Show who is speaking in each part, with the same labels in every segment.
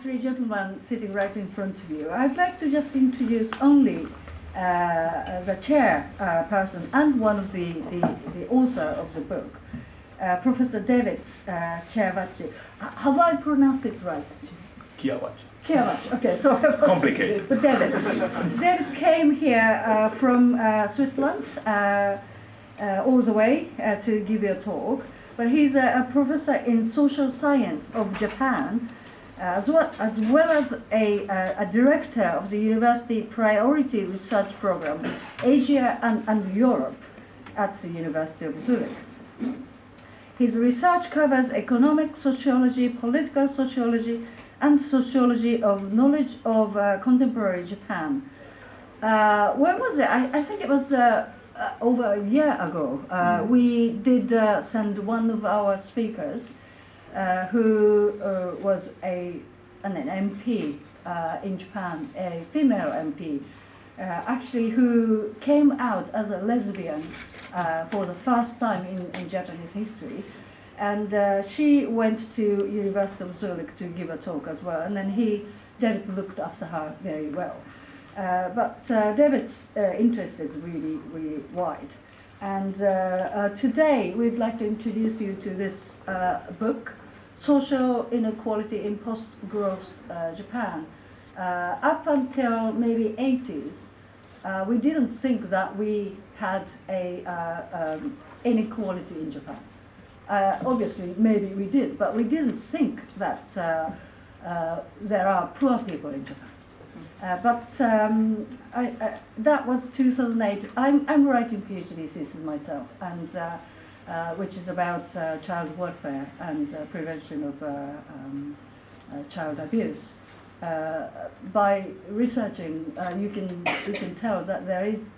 Speaker 1: three gentlemen sitting right in front of you. I'd like to just introduce only the chair person and one of the author of the book, Professor David Chiavacci. Have I pronounced it right?
Speaker 2: Chiavacci.
Speaker 1: Chiavacci. Okay, so it's
Speaker 2: complicated.
Speaker 1: But David came here from Switzerland all the way to give you a talk. But he's a professor in social science of Japan, as well as a director of the University Priority Research Program, Asia and Europe at the University of Zurich. His research covers economic sociology, political sociology, and sociology of knowledge of contemporary Japan. When was it? I think it was over a year ago. We did send one of our speakers who was an MP in Japan, a female MP, actually who came out as a lesbian for the first time in Japanese history. And she went to University of Zurich to give a talk as well, and then David looked after her very well. But David's interest is really, really wide. And today we'd like to introduce you to this book, Social Inequality in Post-Growth Japan. Up until maybe 80s, we didn't think that we had a inequality in Japan. Obviously, maybe we did, but we didn't think that there are poor people in Japan. That was 2008. I'm writing PhD thesis myself, and which is about child welfare and prevention of child abuse. By researching, you can tell that there is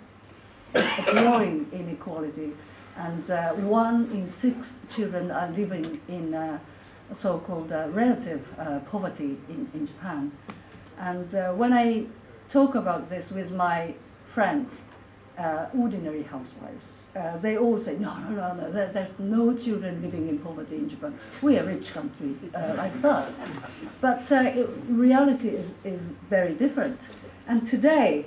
Speaker 1: a growing inequality, and 1 in 6 children are living in so-called relative poverty in Japan. And when I talk about this with my friends, ordinary housewives, they all say, no, there's no children living in poverty in Japan. We're a rich country like that. But reality is very different. And today,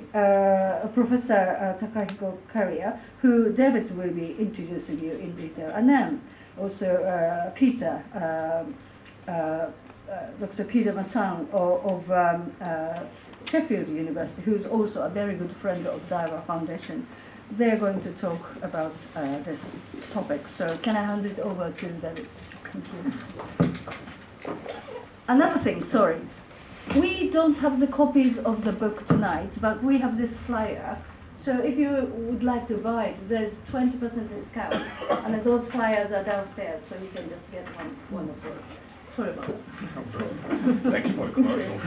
Speaker 1: Professor Takehiko Kariya, who David will be introducing you in detail, and then also Peter, Dr. Peter Matanle of Sheffield University, who's also a very good friend of Daiwa Foundation. They're going to talk about this topic. So can I hand it over to David? Thank you. Another thing, sorry. We don't have the copies of the book tonight, but we have this flyer. So if you would like to buy it, there's 20% discount, and those flyers are downstairs, so you can just get one of those. Sorry about that.
Speaker 2: Thank you for the commercial.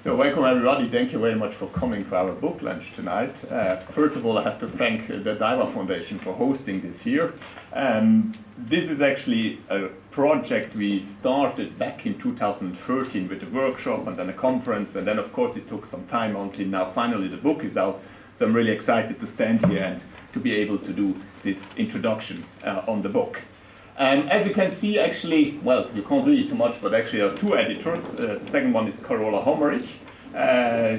Speaker 2: So welcome everybody, thank you very much for coming for our book lunch tonight. First of all, I have to thank the Daiwa Foundation for hosting this here. This is actually a project we started back in 2013 with a workshop and then a conference, and then of course it took some time until now finally the book is out. So I'm really excited to stand here and to be able to do this introduction on the book. As you can see, actually, well, you can't read too much, but actually there are 2 editors. The second one is Carola Hommerich.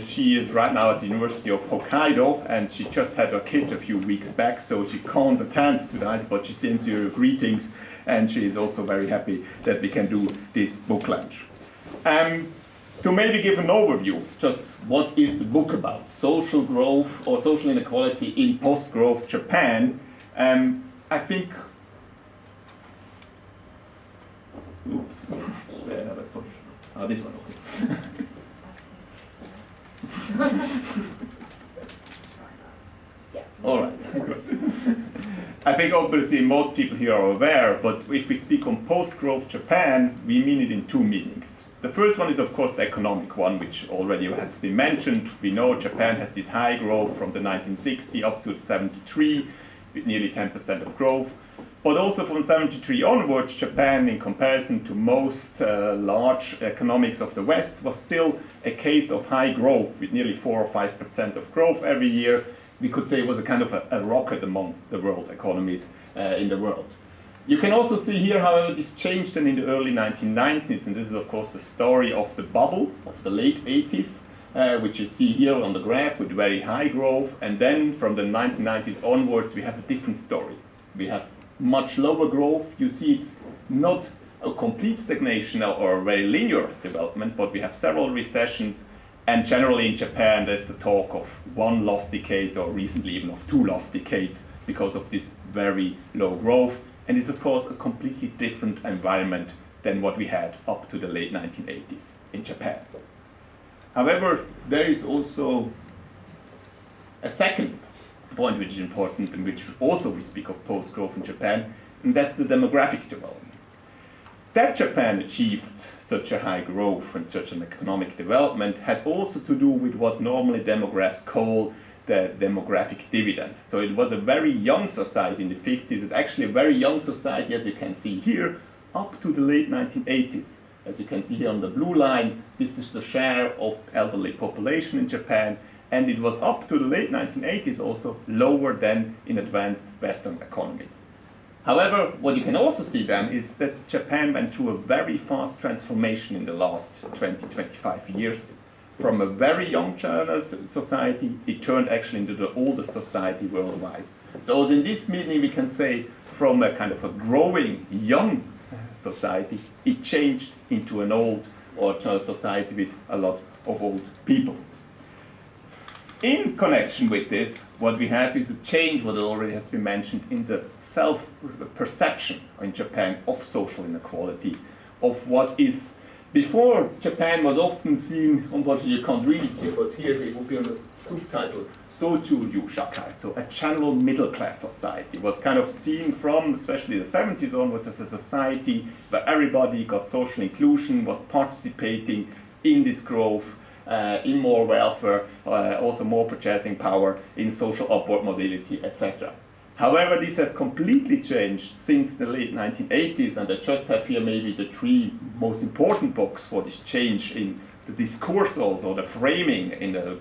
Speaker 2: She is right now at the University of Hokkaido, and she just had her kid a few weeks back, so she can't attend tonight, but she sends you greetings, and she is also very happy that we can do this book lunch. To maybe give an overview, just what is the book about? Social growth or social inequality in post-growth Japan. I think. Oops. Oh, this one. Okay. All right. Good. I think obviously most people here are aware, but if we speak on post-growth Japan, we mean it in 2 meanings. The first one is, of course, the economic one, which already has been mentioned. We know Japan has this high growth from the 1960 up to 73, with nearly 10% of growth. But also from 73 onwards, Japan, in comparison to most large economics of the West, was still a case of high growth, with nearly 4 or 5% of growth every year, we could say it was a kind of a rocket among the world economies in the world. You can also see here, however, this changed then in the early 1990s, and this is of course the story of the bubble of the late 80s, which you see here on the graph with very high growth, and then from the 1990s onwards we have a different story. We have much lower growth. You see it's not a complete stagnation or a very linear development, but we have several recessions, and generally in Japan there's the talk of one lost decade, or recently even of 2 lost decades, because of this very low growth. And it's of course a completely different environment than what we had up to the late 1980s in Japan. However, there is also a second point which is important, and which also we speak of post-growth in Japan, and that's the demographic development. That Japan achieved such a high growth and such an economic development had also to do with what normally demographers call the demographic dividend. So it was a very young society in the 50s, and actually a very young society, as you can see here, up to the late 1980s. As you can see here on the blue line, this is the share of elderly population in Japan, and it was up to the late 1980s also lower than in advanced Western economies. However, what you can also see then is that Japan went through a very fast transformation in the last 20-25 years. From a very young society, it turned actually into the oldest society worldwide. So in this meaning, we can say from a kind of a growing young society, it changed into an old or society with a lot of old people. In connection with this, what we have is a change, what already has been mentioned, in the self-perception in Japan of social inequality, of what is. Before, Japan was often seen, unfortunately you can't read it here, but here it would be on the subtitle, Soju Shakai, so a general middle class society. It was kind of seen from, especially the 70s onwards, as a society where everybody got social inclusion, was participating in this growth, in more welfare, also more purchasing power, in social upward mobility, etc. However, this has completely changed since the late 1980s, and I just have here maybe the 3 most important books for this change in the discourse, also the framing in the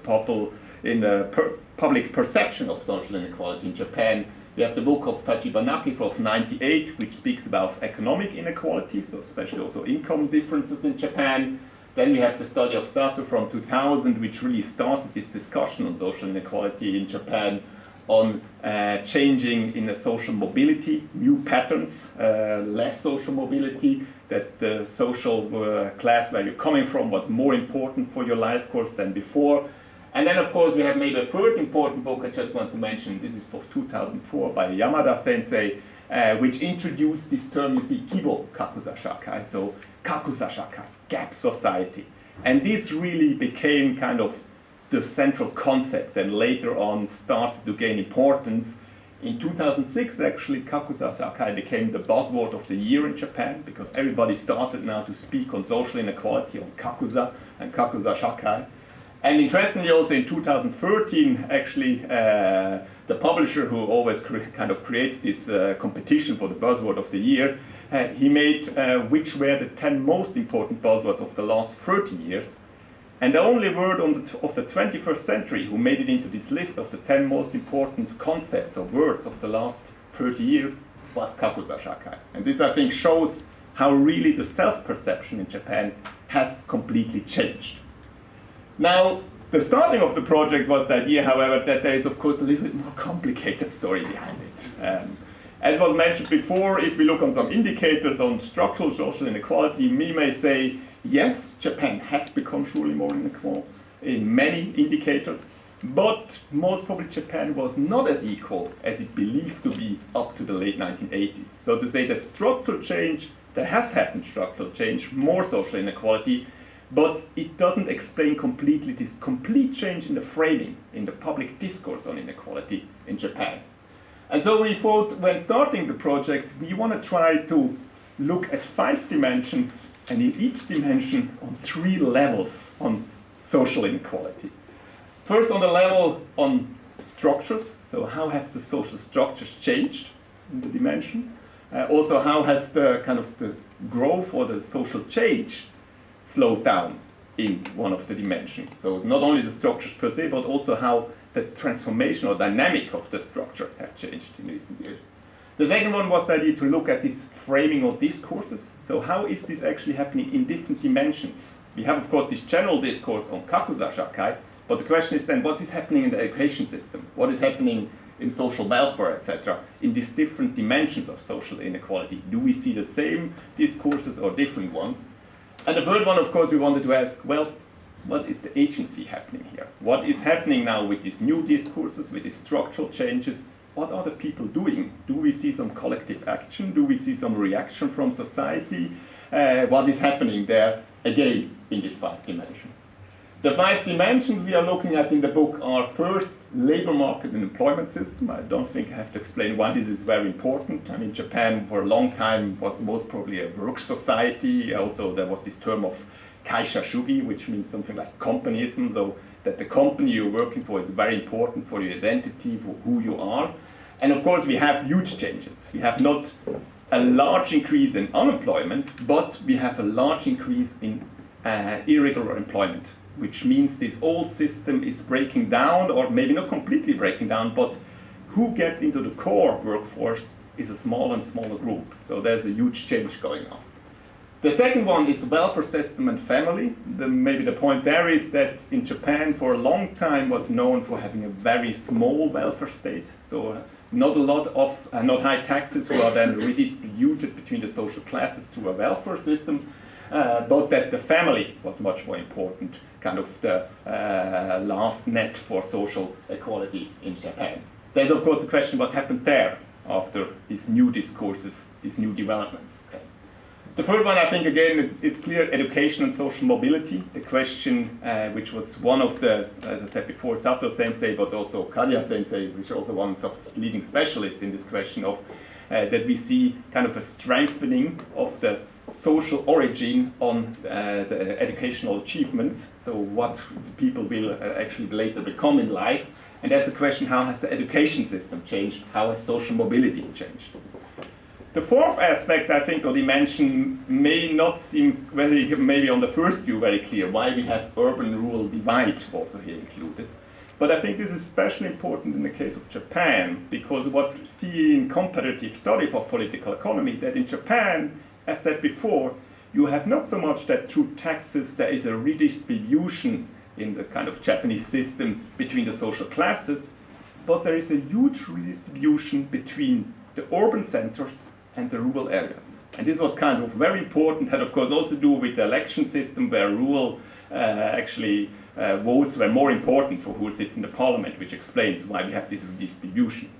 Speaker 2: public perception of social inequality in Japan. We have the book of Tachibanaki from 1998, which speaks about economic inequality, so especially also income differences in Japan. Then we have the study of Sato from 2000, which really started this discussion on social inequality in Japan, on changing in the social mobility, new patterns, less social mobility, that the social class where you're coming from was more important for your life course than before. And then of course we have maybe a third important book I just want to mention. This is for 2004 by Yamada Sensei, which introduced this term, you see, Kibo Kakusa Shakai, so Kakusa Shakai, gap society. And this really became kind of the central concept, and later on started to gain importance. In 2006, actually, Kakusa Shakai became the buzzword of the year in Japan, because everybody started now to speak on social inequality, on Kakusa and Kakusa Shakai. And interestingly, also in 2013, actually, the publisher who always kind of creates this competition for the buzzword of the year, he made which were the 10 most important buzzwords of the last 30 years. And the only word of the 21st century who made it into this list of the 10 most important concepts or words of the last 30 years was Kakusa Shakai. And this, I think, shows how really the self-perception in Japan has completely changed. Now, the starting of the project was the idea, however, that there is, of course, a little bit more complicated story behind it. As was mentioned before, if we look on some indicators on structural social inequality, we may say, yes, Japan has become surely more unequal in many indicators, but most probably Japan was not as equal as it believed to be up to the late 1980s. So to say that structural change, there has happened structural change, more social inequality, but it doesn't explain completely this complete change in the framing, in the public discourse on inequality in Japan. And so we thought, when starting the project, we want to try to look at 5 dimensions, and in each dimension on 3 levels on social inequality. First, on the level on structures, so how have the social structures changed in the dimension? Also, how has the kind of the growth or the social change slowed down in one of the dimensions? So not only the structures per se, but also how the transformation or dynamic of the structure have changed in recent years. The second one was the idea to look at this framing of discourses. So how is this actually happening in different dimensions? We have, of course, this general discourse on Kakuza Shakai, but the question is then, what is happening in the education system? What is happening in social welfare, etc., in these different dimensions of social inequality? Do we see the same discourses or different ones? And the third one, of course, we wanted to ask, well, what is the agency happening here? What is happening now with these new discourses, with these structural changes? What are the people doing? Do we see some collective action? Do we see some reaction from society? What is happening there, again, in these 5 dimensions? The 5 dimensions we are looking at in the book are first, labor market and employment system. I don't think I have to explain why this is very important. I mean, Japan for a long time was most probably a work society. Also, there was this term of kaisha shugi, which means something like companyism, so that the company you're working for is very important for your identity, for who you are. And of course, we have huge changes. We have not a large increase in unemployment, but we have a large increase in irregular employment, which means this old system is breaking down, or maybe not completely breaking down, but who gets into the core workforce is a smaller and smaller group. So there's a huge change going on. The second one is welfare system and family. Maybe the point there is that in Japan for a long time was known for having a very small welfare state. So not a lot of, not high taxes who are then redistributed between the social classes through a welfare system, but that the family was much more important, kind of the last net for social equality in Japan. There's of course the question what happened there after these new discourses, these new developments. Okay. The third one, I think, again, it's clear, education and social mobility. The question, which was one of the, as I said before, Sato Sensei, but also Kariya Sensei, which is also one of the leading specialists in this question of, that we see kind of a strengthening of the social origin on the educational achievements, so what people will actually later become in life. And there's the question, how has the education system changed? How has social mobility changed? The fourth aspect, I think, or dimension may not seem very, maybe on the first view, very clear, why we have urban-rural divide also here included. But I think this is especially important in the case of Japan, because what we see in comparative study for political economy, that in Japan, as said before, you have not so much that through taxes there is a redistribution in the kind of Japanese system between the social classes, but there is a huge redistribution between the urban centers and the rural areas. And this was kind of very important, had of course also to do with the election system where rural votes were more important for who sits in the parliament, which explains why we have this redistribution.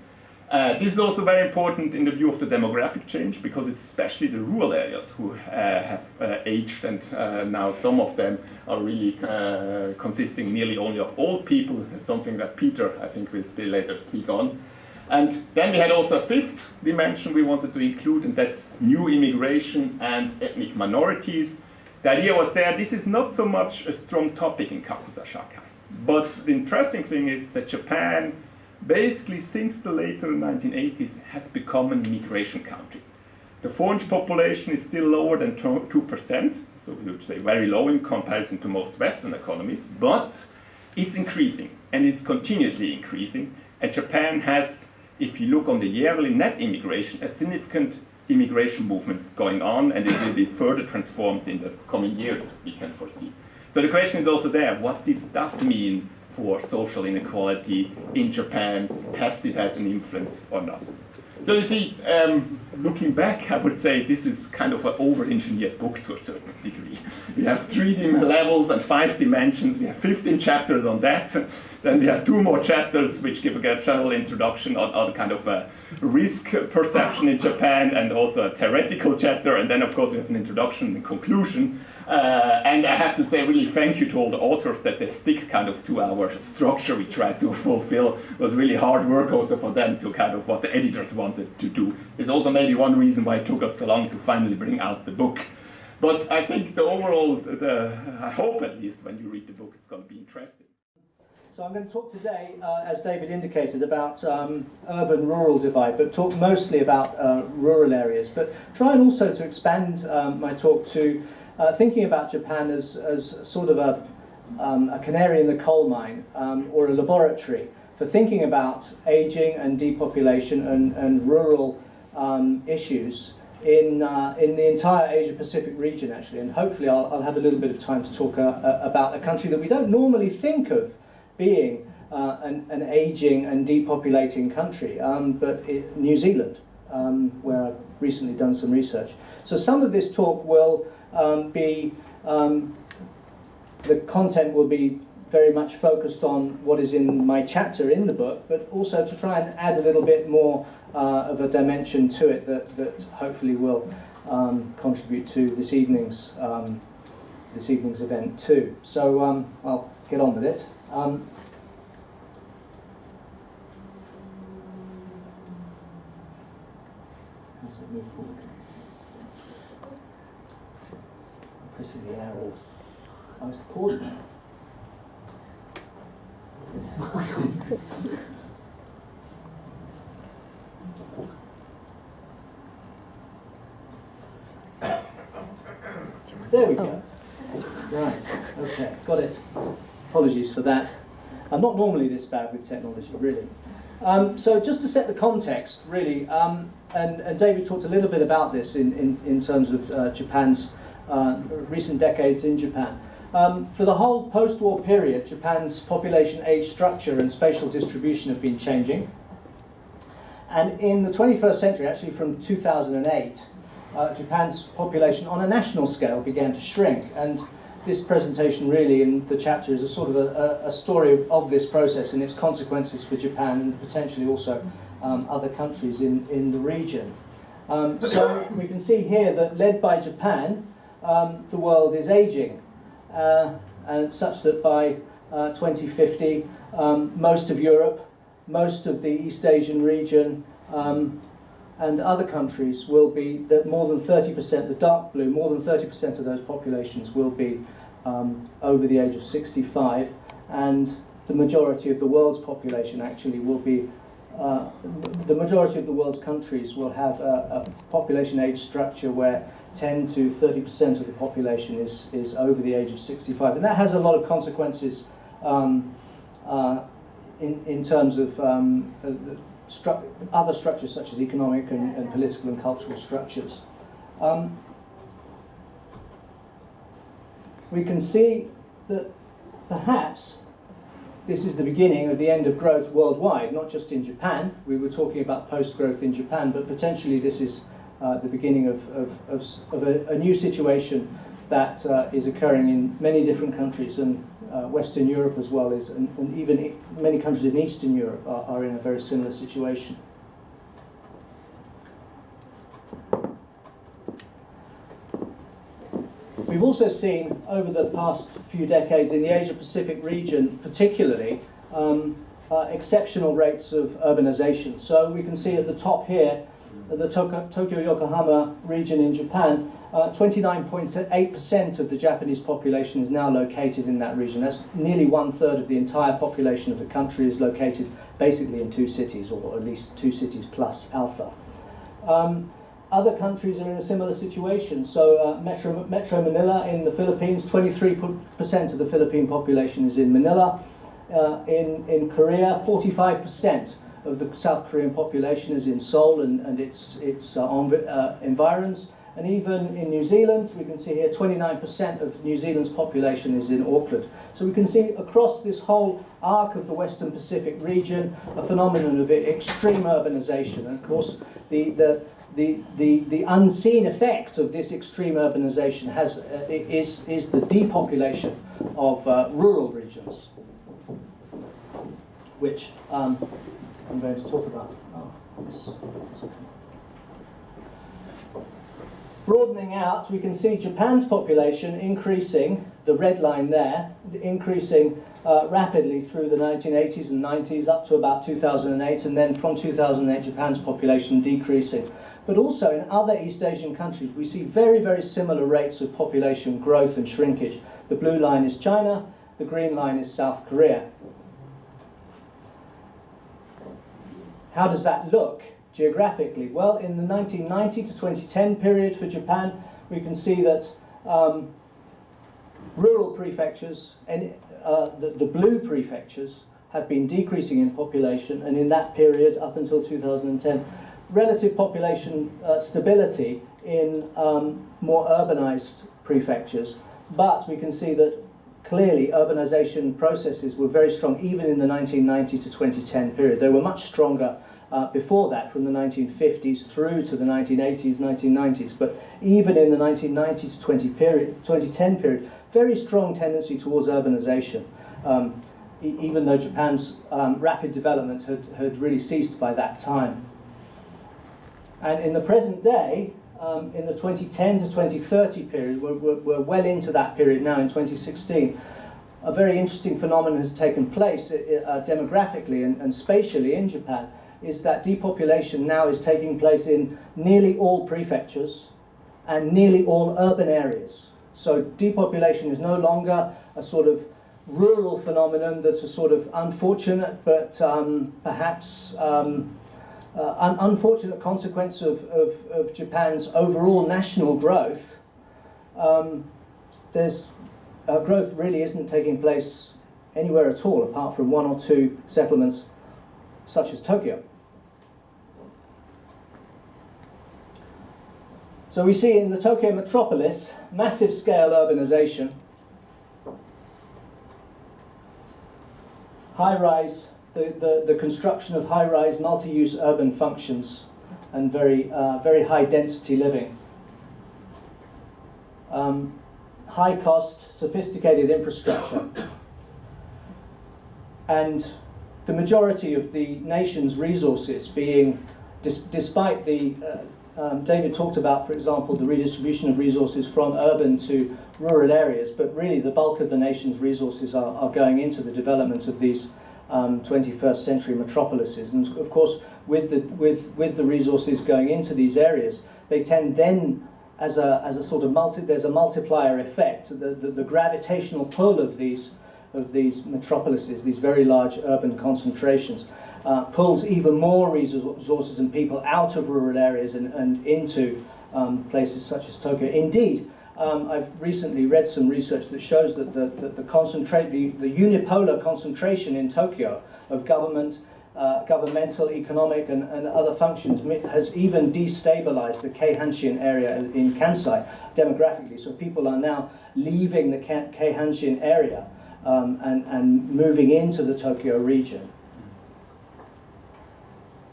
Speaker 2: This is also very important in the view of the demographic change, because it's especially the rural areas who have aged, and now some of them are really consisting nearly only of old people, something that Peter, I think, will later speak on. And then we had also a fifth dimension we wanted to include, and that's new immigration and ethnic minorities. The idea was there, this is not so much a strong topic in Kakuza Shakai. But the interesting thing is that Japan, basically since the later 1980s, has become an immigration country. The foreign population is still lower than 2%, so we would say very low in comparison to most Western economies, but it's increasing, and it's continuously increasing. And Japan has, if you look on the yearly net immigration, a significant immigration movements going on, and it will be further transformed in the coming years, we can foresee. So the question is also there, what this does mean for social inequality in Japan. Has it had an influence or not? So you see, looking back, I would say this is kind of an over-engineered book to a certain degree. We have 3 levels and 5 dimensions. We have 15 chapters on that. Then we have 2 more chapters which give a general introduction on kind of a risk perception in Japan, and also a theoretical chapter. And then, of course, we have an introduction and conclusion. And I have to say really thank you to all the authors that they stick kind of to our structure we tried to fulfill. It was really hard work also for them to kind of what the editors wanted to do. It's also maybe one reason why it took us so long to finally bring out the book. But I think the overall, I hope at least when you read the book, it's going to be interesting.
Speaker 3: So I'm going to talk today, as David indicated, about urban-rural divide, but talk mostly about rural areas, but try and also to expand my talk to thinking about Japan as sort of a canary in the coal mine, or a laboratory for thinking about aging and depopulation and rural issues in the entire Asia-Pacific region, actually. And hopefully I'll have a little bit of time to talk about a country that we don't normally think of being an aging and depopulating country, but New Zealand, where I've recently done some research. So some of this talk will be, the content will be very much focused on what is in my chapter in the book, but also to try and add a little bit more of a dimension to it that hopefully will contribute to this evening's event too. So I'll get on with it. How does it move forward? I'm pressing the arrows. I was paused now. There we go. Right, okay, got it. Apologies for that. I'm not normally this bad with technology, really. So just to set the context, really, and David talked a little bit about this in terms of Japan's recent decades in Japan. For the whole post-war period, Japan's population age structure and spatial distribution have been changing. And in the 21st century, actually from 2008, Japan's population on a national scale began to shrink. And this presentation really in the chapter is a sort of a story of this process and its consequences for Japan and potentially also other countries in the region. So we can see here that led by Japan, the world is aging. And such that by 2050, most of Europe, most of the East Asian region, and other countries will be, that more than 30%, the dark blue, more than 30% of those populations will be over the age of 65, and the majority of the world's population actually will be, the majority of the world's countries will have a population age structure where 10 to 30% of the population is over the age of 65. And that has a lot of consequences in terms of other structures such as economic and political and cultural structures. We can see that perhaps this is the beginning of the end of growth worldwide, not just in Japan. We were talking about post-growth in Japan, but potentially this is the beginning of a new situation that is occurring in many different countries, and Western Europe as well is, and even many countries in Eastern Europe are in a very similar situation. We've also seen over the past few decades in the Asia-Pacific region particularly exceptional rates of urbanization. So we can see at the top here, the Tokyo-Yokohama region in Japan, 29.8% of the Japanese population is now located in that region. That's nearly 1/3 of the entire population of the country is located basically in 2 cities, or at least 2 cities plus alpha. Other countries are in a similar situation. So Metro Manila in the Philippines, 23% of the Philippine population is in Manila. In Korea, 45% of the South Korean population is in Seoul and its environs. And even in New Zealand, we can see here 29% of New Zealand's population is in Auckland. So we can see across this whole arc of the Western Pacific region a phenomenon of extreme urbanization. And of course, the unseen effect of this extreme urbanization is the depopulation of rural regions, which I'm going to talk about. Broadening out, we can see Japan's population increasing, the red line there, increasing rapidly through the 1980s and 90s up to about 2008, and then from 2008 Japan's population decreasing. But also in other East Asian countries we see very, very similar rates of population growth and shrinkage. The blue line is China, the green line is South Korea. How does that look geographically? Well, in the 1990 to 2010 period for Japan, we can see that rural prefectures, and the blue prefectures, have been decreasing in population, and in that period, up until 2010, relative population stability in more urbanized prefectures. But we can see that clearly urbanization processes were very strong even in the 1990 to 2010 period. They were much stronger before that, from the 1950s through to the 1980s, 1990s. But even in the 1990 to 2010 period, very strong tendency towards urbanization, even though Japan's rapid development had really ceased by that time. And in the present day, in the 2010 to 2030 period, we're well into that period now in 2016, a very interesting phenomenon has taken place demographically and spatially in Japan, is that depopulation now is taking place in nearly all prefectures and nearly all urban areas. So depopulation is no longer a sort of rural phenomenon that's a sort of unfortunate but perhaps unfortunate consequence of Japan's overall national growth. Growth really isn't taking place anywhere at all, apart from one or two settlements such as Tokyo. So we see in the Tokyo metropolis massive scale urbanization, high-rise, the construction of high-rise multi-use urban functions, and very high density living. High cost, sophisticated infrastructure. And the majority of the nation's resources being, despite the, David talked about, for example, the redistribution of resources from urban to rural areas, but really the bulk of the nation's resources are going into the development of these 21st century metropolises. And of course, with the resources going into these areas, they tend then, as a sort of there's a multiplier effect. The gravitational pull of these metropolises, these very large urban concentrations, pulls even more resources and people out of rural areas and into places such as Tokyo. Indeed, I've recently read some research that shows that the unipolar concentration in Tokyo of governmental, economic, and other functions has even destabilized the Keihanshin area in Kansai demographically. So people are now leaving the Keihanshin area and moving into the Tokyo region.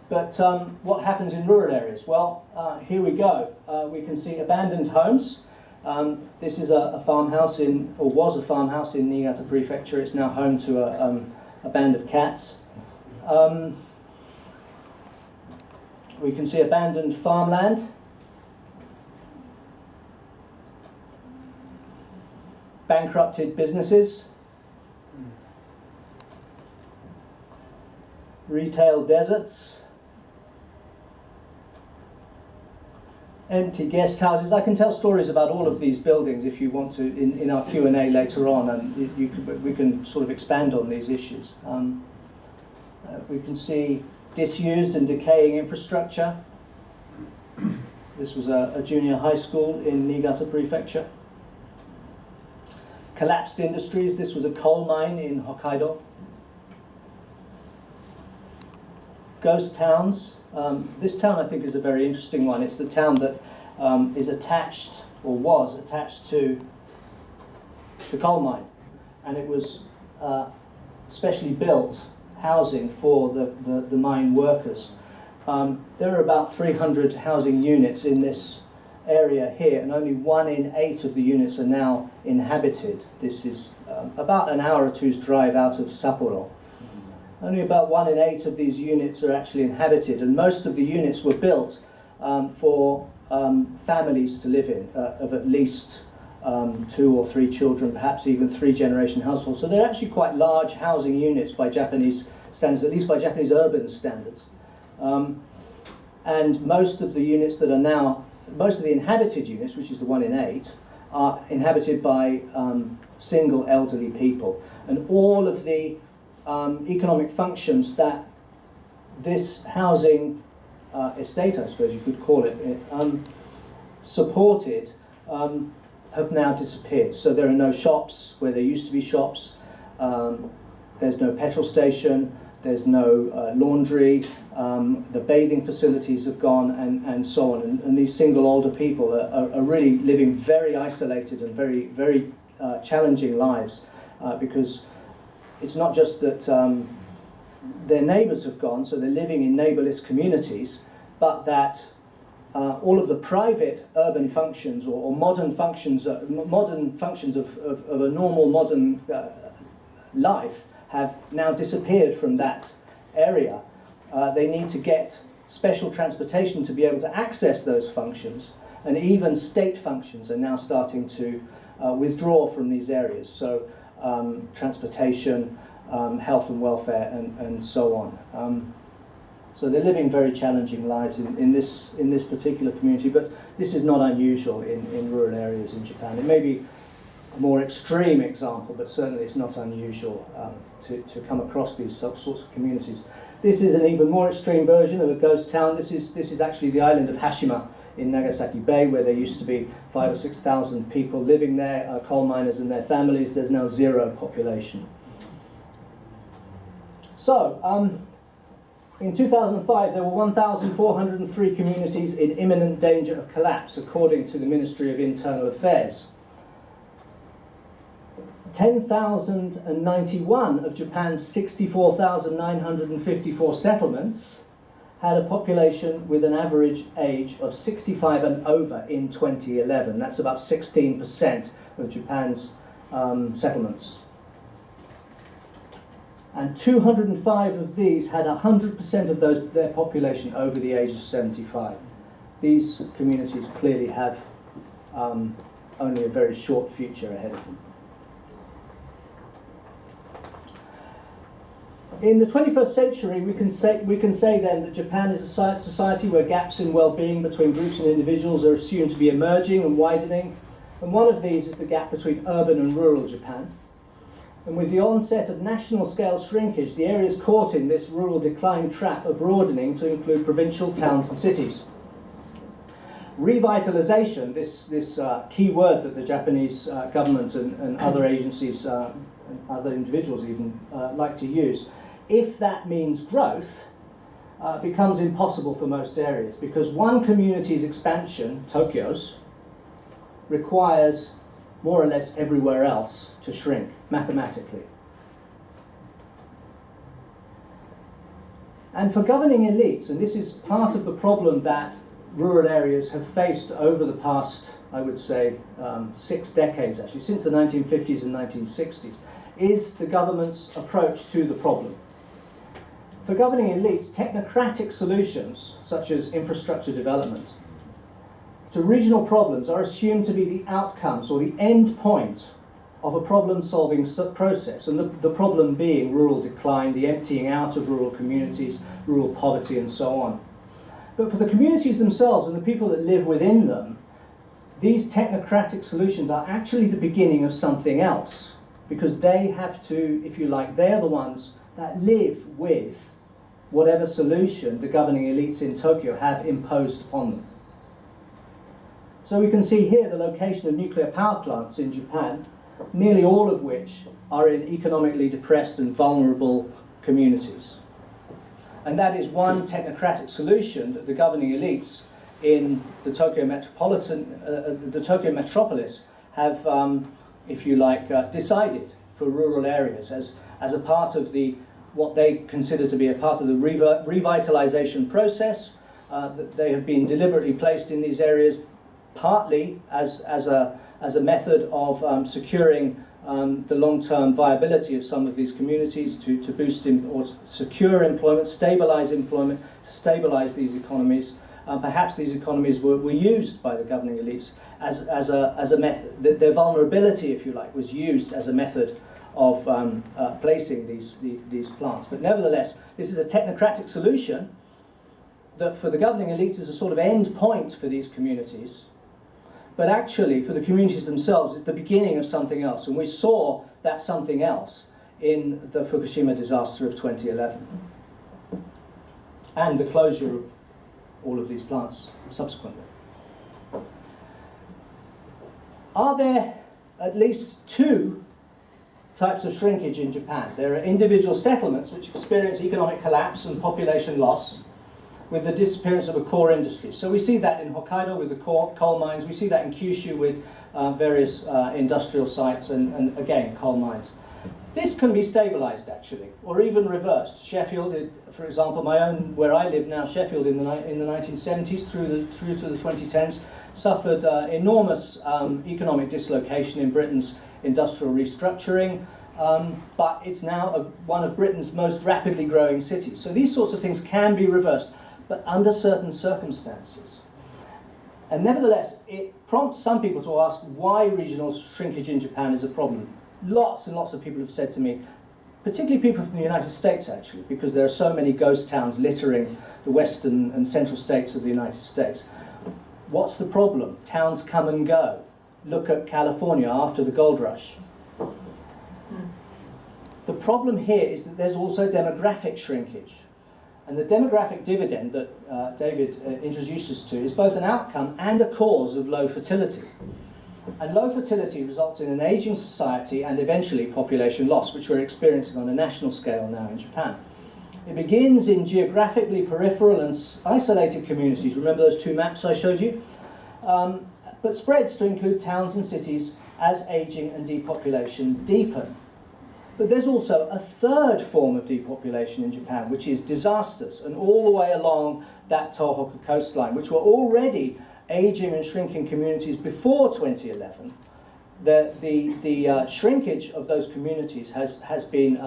Speaker 3: But what happens in rural areas? Well, here we go. We can see abandoned homes. This is a farmhouse was a farmhouse in Niigata Prefecture. It's now home to a band of cats. We can see abandoned farmland. Bankrupted businesses. Retail deserts. Empty guest houses. I can tell stories about all of these buildings if you want to in our Q&A later on, and we can sort of expand on these issues. We can see disused and decaying infrastructure. This was a junior high school in Niigata Prefecture. Collapsed industries. This was a coal mine in Hokkaido. Ghost towns. This town, I think, is a very interesting one. It's the town that is attached, or was attached, to the coal mine. And it was specially built housing for the mine workers. There are about 300 housing units in this area here, and only 1 in 8 of the units are now inhabited. This is about an hour or two's drive out of Sapporo. Only about 1 in 8 of these units are actually inhabited, and most of the units were built for families to live in, of at least 2 or 3 children, perhaps even 3-generation households. So they're actually quite large housing units by Japanese standards, at least by Japanese urban standards. And most of the units that are now, most of the inhabited units, which is the 1 in 8, are inhabited by single elderly people. And all of the economic functions that this housing estate, I suppose you could call it, supported, have now disappeared. So there are no shops where there used to be shops. there's no petrol station, there's no laundry, the bathing facilities have gone, and so on. And these single older people are really living very isolated and very, very challenging lives, because it's not just that their neighbours have gone, so they're living in neighbourless communities, but that all of the private urban functions or modern functions of a normal modern life have now disappeared from that area. They need to get special transportation to be able to access those functions, and even state functions are now starting to withdraw from these areas. So transportation, health and welfare, and so on. So they're living very challenging lives in this particular community, but this is not unusual in rural areas in Japan. It may be a more extreme example, but certainly it's not unusual to come across these sorts of communities. This is an even more extreme version of a ghost town. This is actually the island of Hashima in Nagasaki Bay, where there used to be 5,000 or 6,000 people living there, coal miners and their families. There's now zero population. So, in 2005, there were 1,403 communities in imminent danger of collapse, according to the Ministry of Internal Affairs. 10,091 of Japan's 64,954 settlements had a population with an average age of 65 and over in 2011. That's about 16% of Japan's settlements. And 205 of these had 100% of their population over the age of 75. These communities clearly have only a very short future ahead of them. In the 21st century, we can say then that Japan is a society where gaps in well-being between groups and individuals are assumed to be emerging and widening. And one of these is the gap between urban and rural Japan. And with the onset of national-scale shrinkage, the areas caught in this rural decline trap are broadening to include provincial towns and cities. Revitalization, this key word that the Japanese government and other agencies and other individuals even like to use, if that means growth, becomes impossible for most areas, because one community's expansion, Tokyo's, requires more or less everywhere else to shrink, mathematically. And for governing elites, and this is part of the problem that rural areas have faced over the past, I would say, 6 decades actually, since the 1950s and 1960s, is the government's approach to the problem. For governing elites, technocratic solutions, such as infrastructure development, to regional problems are assumed to be the outcomes or the end point of a problem-solving process, and the problem being rural decline, the emptying out of rural communities, rural poverty, and so on. But for the communities themselves and the people that live within them, these technocratic solutions are actually the beginning of something else, because they have to, if you like, they're the ones that live with whatever solution the governing elites in Tokyo have imposed upon them. So we can see here the location of nuclear power plants in Japan, nearly all of which are in economically depressed and vulnerable communities. And that is one technocratic solution that the governing elites in the Tokyo metropolis have, if you like, decided for rural areas as a part of what they consider to be a part of the revitalization process. That they have been deliberately placed in these areas, partly as a method of securing the long-term viability of some of these communities, to boost or secure employment, stabilize employment, to stabilize these economies. Perhaps these economies were used by the governing elites as a method. Their vulnerability, if you like, was used as a method of placing these plants. But nevertheless, this is a technocratic solution that for the governing elites is a sort of end point for these communities. But actually, for the communities themselves, it's the beginning of something else. And we saw that something else in the Fukushima disaster of 2011. And the closure of all of these plants subsequently. Are there at least two types of shrinkage in Japan. There are individual settlements which experience economic collapse and population loss with the disappearance of a core industry. So we see that in Hokkaido with the coal mines, we see that in Kyushu with various industrial sites and again, coal mines. This can be stabilized actually, or even reversed. Sheffield, for example, my own, where I live now, Sheffield in the 1970s through to the 2010s, suffered enormous economic dislocation in Britain's industrial restructuring, but it's now one of Britain's most rapidly growing cities. So these sorts of things can be reversed, but under certain circumstances. And nevertheless, it prompts some people to ask why regional shrinkage in Japan is a problem. Lots and lots of people have said to me, particularly people from the United States actually, because there are so many ghost towns littering the western and central states of the United States. What's the problem? Towns come and go. Look at California after the gold rush. The problem here is that there's also demographic shrinkage. And the demographic dividend that David introduced us to is both an outcome and a cause of low fertility. And low fertility results in an aging society and eventually population loss, which we're experiencing on a national scale now in Japan. It begins in geographically peripheral and isolated communities. Remember those two maps I showed you? But spreads to include towns and cities as aging and depopulation deepen. But there's also a third form of depopulation in Japan, which is disasters, and all the way along that Tohoku coastline, which were already aging and shrinking communities before 2011. The shrinkage of those communities has been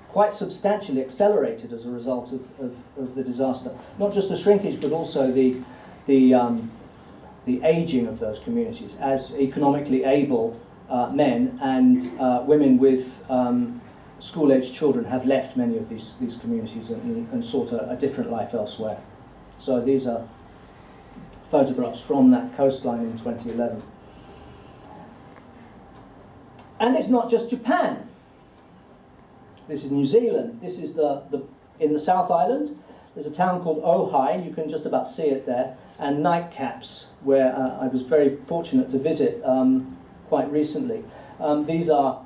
Speaker 3: quite substantially accelerated as a result of the disaster. Not just the shrinkage, but also the aging of those communities as economically able men and women with school-aged children have left many of these communities and sought a different life elsewhere. So these are photographs from that coastline in 2011. And it's not just Japan. This is New Zealand. This is in the South Island. There's a town called Ojai. You can just about see it there. And Nightcaps, where I was very fortunate to visit quite recently. These are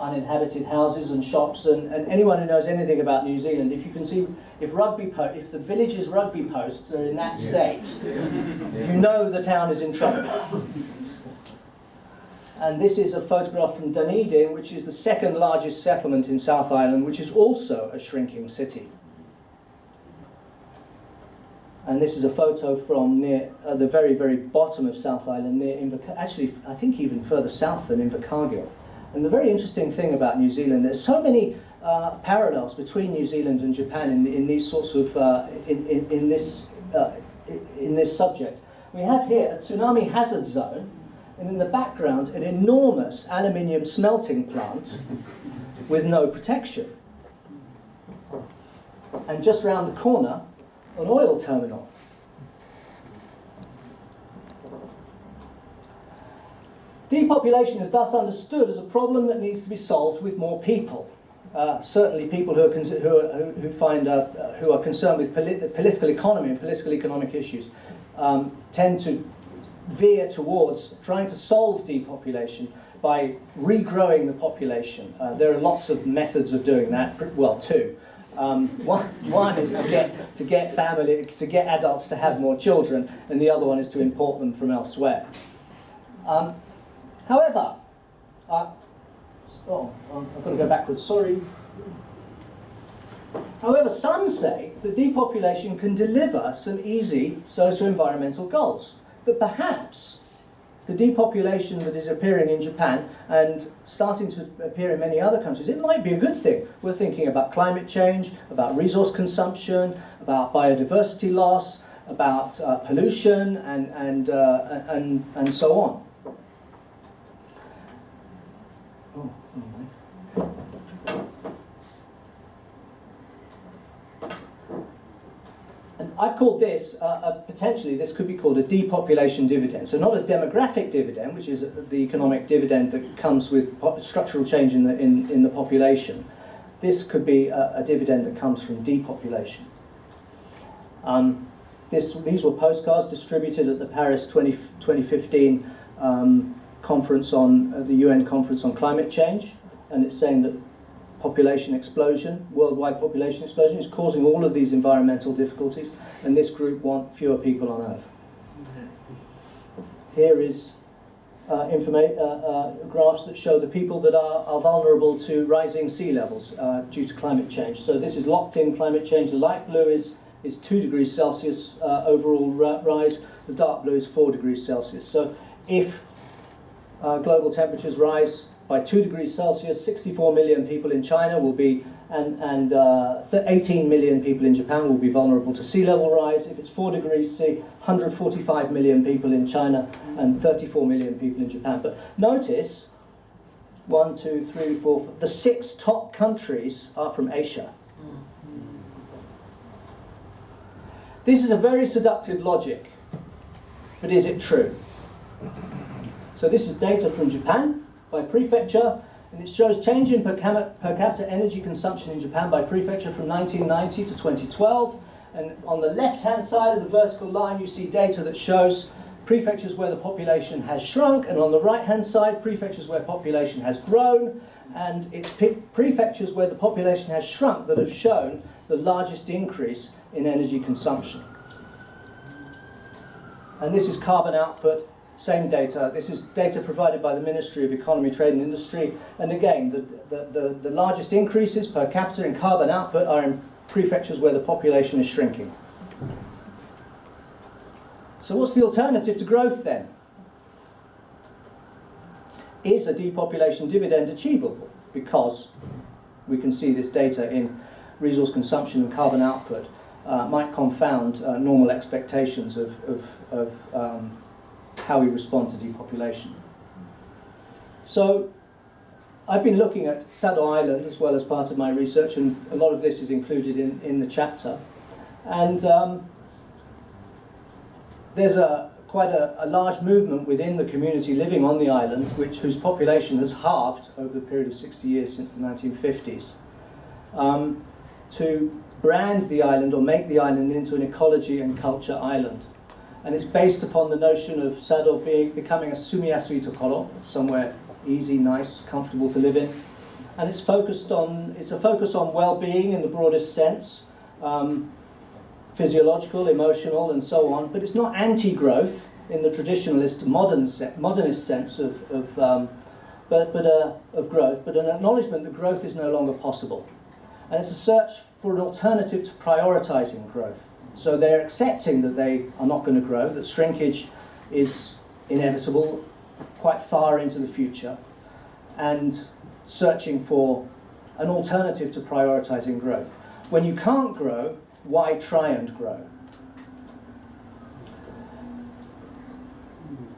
Speaker 3: uninhabited houses and shops, and anyone who knows anything about New Zealand, if you can see, if the village's rugby posts are in that state, you know the town is in trouble. And this is a photograph from Dunedin, which is the second largest settlement in South Island, which is also a shrinking city. And this is a photo from near the very, very bottom of South Island, near actually, I think even further south than Invercargill. And the very interesting thing about New Zealand, there's so many parallels between New Zealand and Japan in these sorts of in this subject. We have here a tsunami hazard zone, and in the background an enormous aluminium smelting plant with no protection. And just round the corner, an oil terminal. Depopulation is thus understood as a problem that needs to be solved with more people. Certainly, people who are concerned with political economy and political economic issues tend to veer towards trying to solve depopulation by regrowing the population. There are lots of methods of doing that. Well, two. One is to get adults to have more children, and the other one is to import them from elsewhere. However, I've got to go backwards, sorry. However, some say that depopulation can deliver some easy socio-environmental goals, that perhaps the depopulation that is appearing in Japan and starting to appear in many other countries, it might be a good thing. We're thinking about climate change, about resource consumption, about biodiversity loss, about pollution, and so on. And I've called this, potentially, this could be called a depopulation dividend. So not a demographic dividend, which is the economic dividend that comes with structural change in the population. This could be a dividend that comes from depopulation. These were postcards distributed at the Paris 2015 conference on the UN conference on climate change, and it's saying that population explosion, worldwide population explosion, is causing all of these environmental difficulties, and this group want fewer people on Earth. Here is graphs that show the people that are vulnerable to rising sea levels due to climate change. So this is locked-in climate change. The light blue is 2 degrees Celsius overall rise. The dark blue is 4 degrees Celsius. So if global temperatures rise by 2 degrees Celsius, 64 million people in China will be, and 18 million people in Japan will be vulnerable to sea level rise. If it's 4 degrees C, 145 million people in China and 34 million people in Japan. But notice, 1, 2, 3, 4, the 6 top countries are from Asia. This is a very seductive logic, but is it true? So this is data from Japan by prefecture, and it shows change in per capita energy consumption in Japan by prefecture from 1990 to 2012. And on the left-hand side of the vertical line, you see data that shows prefectures where the population has shrunk, and on the right-hand side, prefectures where population has grown. And it's prefectures where the population has shrunk that have shown the largest increase in energy consumption. And this is carbon output. Same data. This is data provided by the Ministry of Economy, Trade and Industry. And again, the largest increases per capita in carbon output are in prefectures where the population is shrinking. So what's the alternative to growth then? Is a depopulation dividend achievable? Because we can see this data in resource consumption and carbon output might confound normal expectations of how we respond to depopulation. So I've been looking at Sado Island as well as part of my research, and a lot of this is included in the chapter. And there's quite a large movement within the community living on the island, whose population has halved over the period of 60 years since the 1950s, to brand the island or make the island into an ecology and culture island. And it's based upon the notion of Sado becoming a sumiyasu tokoro, somewhere easy, nice, comfortable to live in. And it's a focus on well-being in the broadest sense, physiological, emotional, and so on. But it's not anti-growth in the traditionalist, modernist sense of growth, but an acknowledgement that growth is no longer possible. And it's a search for an alternative to prioritizing growth. So they're accepting that they are not going to grow, that shrinkage is inevitable quite far into the future, and searching for an alternative to prioritizing growth. When you can't grow, why try and grow?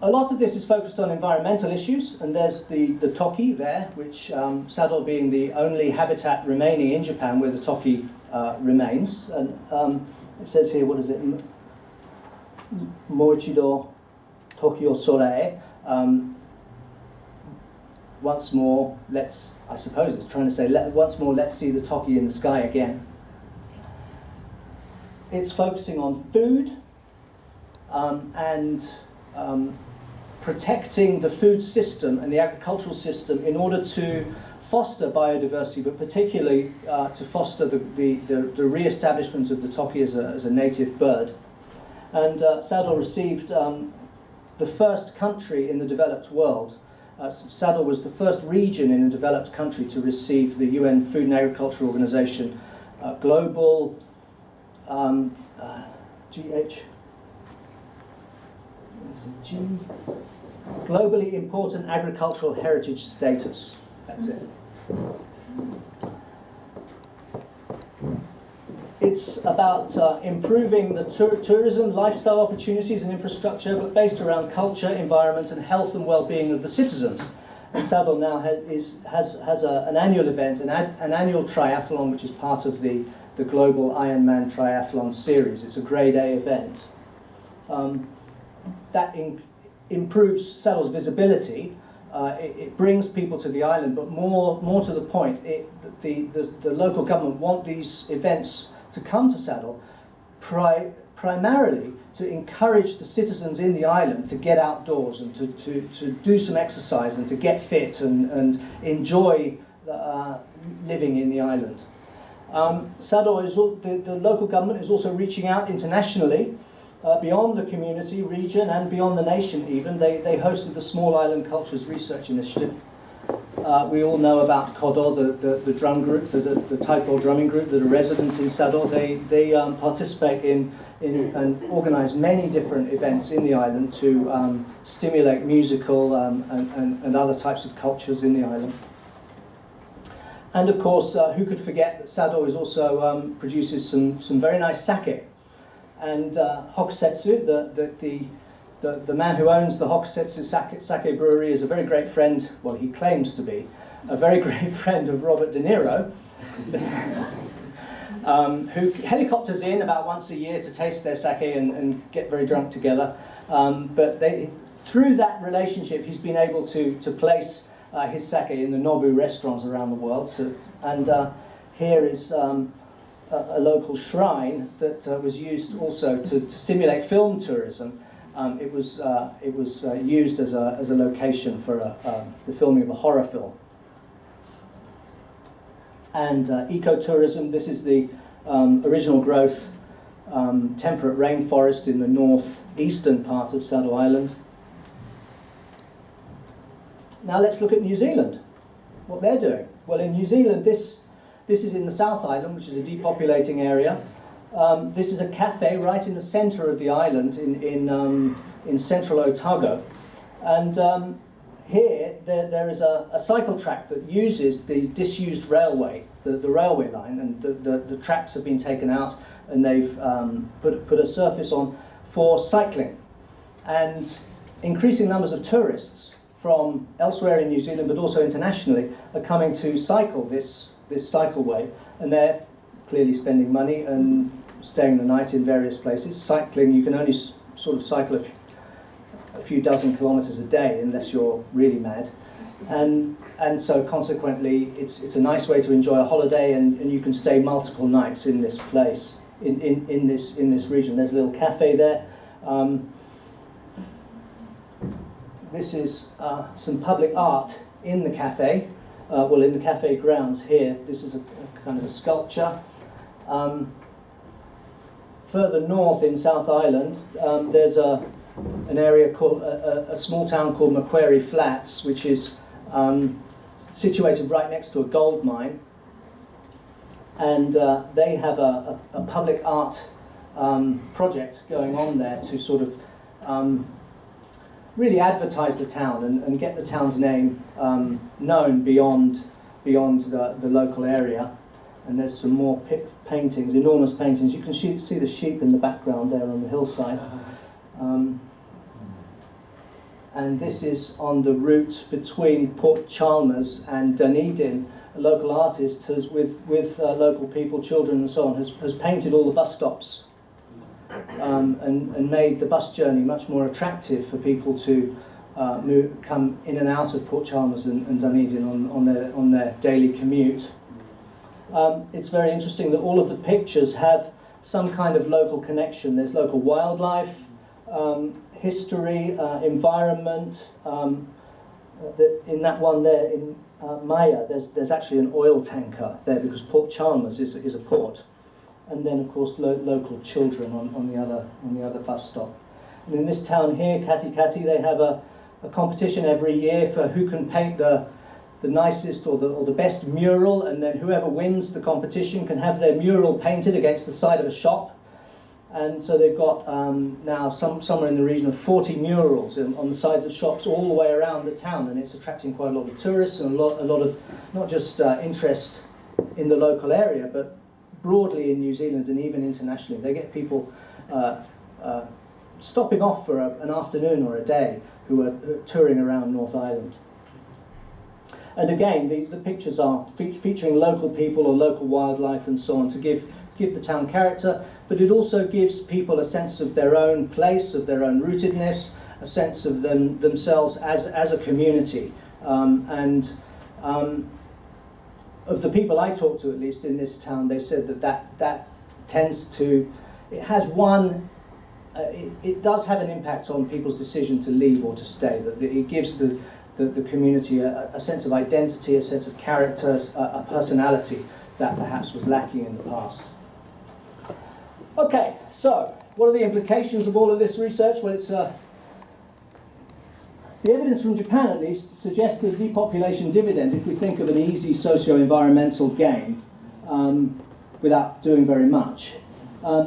Speaker 3: A lot of this is focused on environmental issues, and there's the toki there, which Sado being the only habitat remaining in Japan where the toki remains. And it says here, what is it? Moichido toki o sorae. Once more, I suppose it's trying to say, once more, let's see the toki in the sky again. It's focusing on food and protecting the food system and the agricultural system in order to foster biodiversity, but particularly to foster the re-establishment of the toki as a native bird. And Sado received the first country in the developed world. Sado was the first region in a developed country to receive the UN Food and Agriculture Organization Global Globally Important Agricultural Heritage Status. That's it. It's about improving the tourism, lifestyle opportunities and infrastructure, but based around culture, environment and health and well-being of the citizens. And Sado now has an annual event, an annual triathlon, which is part of the global Ironman triathlon series. It's a grade A event. That improves Sado's visibility. It brings people to the island, but more to the point, the local government want these events to come to Sado primarily to encourage the citizens in the island to get outdoors and to do some exercise and to get fit and enjoy living in the island. Sado the local government is also reaching out internationally, beyond the community, region, and beyond the nation even. They hosted the Small Island Cultures Research Initiative. We all know about Kodo, the drum group, the Taiko drumming group that are resident in Sado. They participate in and organise many different events in the island to stimulate musical and other types of cultures in the island. And of course, who could forget that Sado is also produces some very nice sake. And Hokusetsu, the man who owns the Hokusetsu sake brewery, is a very great friend, well, he claims to be, a very great friend of Robert De Niro, who helicopters in about once a year to taste their sake and get very drunk together. But through that relationship, he's been able to place his sake in the Nobu restaurants around the world. Here is a local shrine that was used also to stimulate film tourism. It was used as a location for the filming of a horror film. And ecotourism, this is the original growth temperate rainforest in the northeastern part of Sado Island. Now let's look at New Zealand, what they're doing. Well, in New Zealand, this is in the South Island, which is a depopulating area. This is a cafe right in the centre of the island in central Otago. And here there is a cycle track that uses the disused railway, the railway line, and the tracks have been taken out and they've put a surface on for cycling. And increasing numbers of tourists from elsewhere in New Zealand, but also internationally, are coming to cycle this cycleway, and they're clearly spending money and staying the night in various places. Cycling, you can only sort of cycle a few dozen kilometres a day unless you're really mad, and so consequently it's a nice way to enjoy a holiday, and you can stay multiple nights in this place, in this region. There's a little cafe there. This is some public art in the cafe, in the cafe grounds here. This is a kind of a sculpture. Further north in South Island, there's an area called a small town called Macquarie Flats, which is situated right next to a gold mine, and they have a public art project going on there to sort of really advertise the town and get the town's name known beyond the local area. And there's some more paintings, enormous paintings. You can see the sheep in the background there on the hillside. And this is on the route between Port Chalmers and Dunedin. A local artist has, with local people, children and so on, has painted all the bus stops and made the bus journey much more attractive for people to come in and out of Port Chalmers and Dunedin on their daily commute. It's very interesting that all of the pictures have some kind of local connection. There's local wildlife, history, environment. In that one there in Maya, there's actually an oil tanker there because Port Chalmers is a port. And then, of course, local children on the other bus stop. And in this town here, Katikati, they have a competition every year for who can paint the nicest or the best mural, and then whoever wins the competition can have their mural painted against the side of a shop. And so they've got now somewhere in the region of 40 murals on the sides of shops all the way around the town, and it's attracting quite a lot of tourists and a lot of not just interest in the local area, but broadly in New Zealand and even internationally. They get people stopping off for an afternoon or a day who are touring around North Island. And again, the pictures are featuring local people or local wildlife and so on to give the town character, but it also gives people a sense of their own place, of their own rootedness, a sense of themselves as a community. Of the people I talked to, at least in this town, they said that tends to, it has one it does have an impact on people's decision to leave or to stay. That it gives the community a sense of identity, a sense of character, a personality that perhaps was lacking in the past. Okay, so what are the implications of all of this research? Well, it's the evidence from Japan, at least, suggests the depopulation dividend, if we think of an easy socio-environmental gain without doing very much,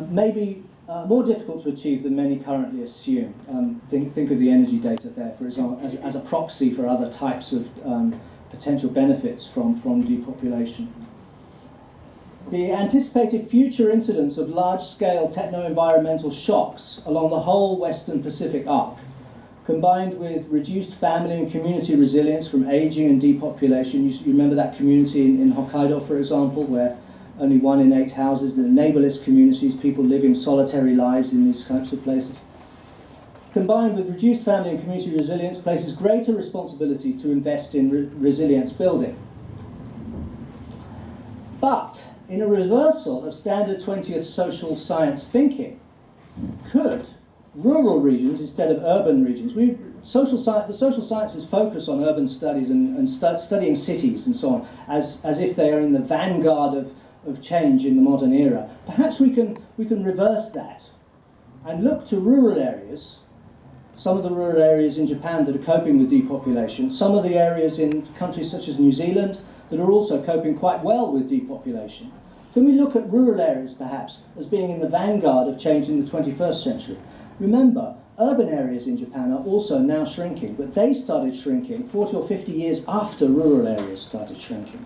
Speaker 3: may be more difficult to achieve than many currently assume. Think of the energy data there, for example, as a proxy for other types of potential benefits from depopulation. The anticipated future incidence of large-scale techno-environmental shocks along the whole Western Pacific arc, combined with reduced family and community resilience from aging and depopulation. You remember that community in Hokkaido, for example, where only 1 in 8 houses, the neighbourless communities, people living solitary lives in these types of places. Combined with reduced family and community resilience, places greater responsibility to invest in resilience building. But in a reversal of standard 20th social science thinking, could rural regions instead of urban regions, the social sciences focus on urban studies and studying cities and so on, as if they are in the vanguard of change in the modern era. Perhaps we can reverse that and look to rural areas, some of the rural areas in Japan that are coping with depopulation, some of the areas in countries such as New Zealand that are also coping quite well with depopulation. Can we look at rural areas perhaps as being in the vanguard of change in the 21st century? Remember, urban areas in Japan are also now shrinking, but they started shrinking 40 or 50 years after rural areas started shrinking.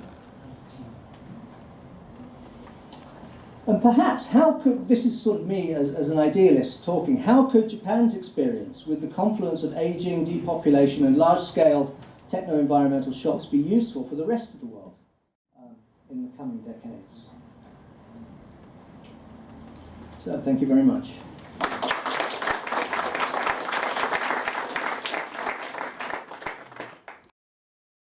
Speaker 3: And perhaps, how could, this is sort of me as an idealist talking, how could Japan's experience with the confluence of aging, depopulation and large-scale techno-environmental shocks be useful for the rest of the world in the coming decades? So, thank you very much.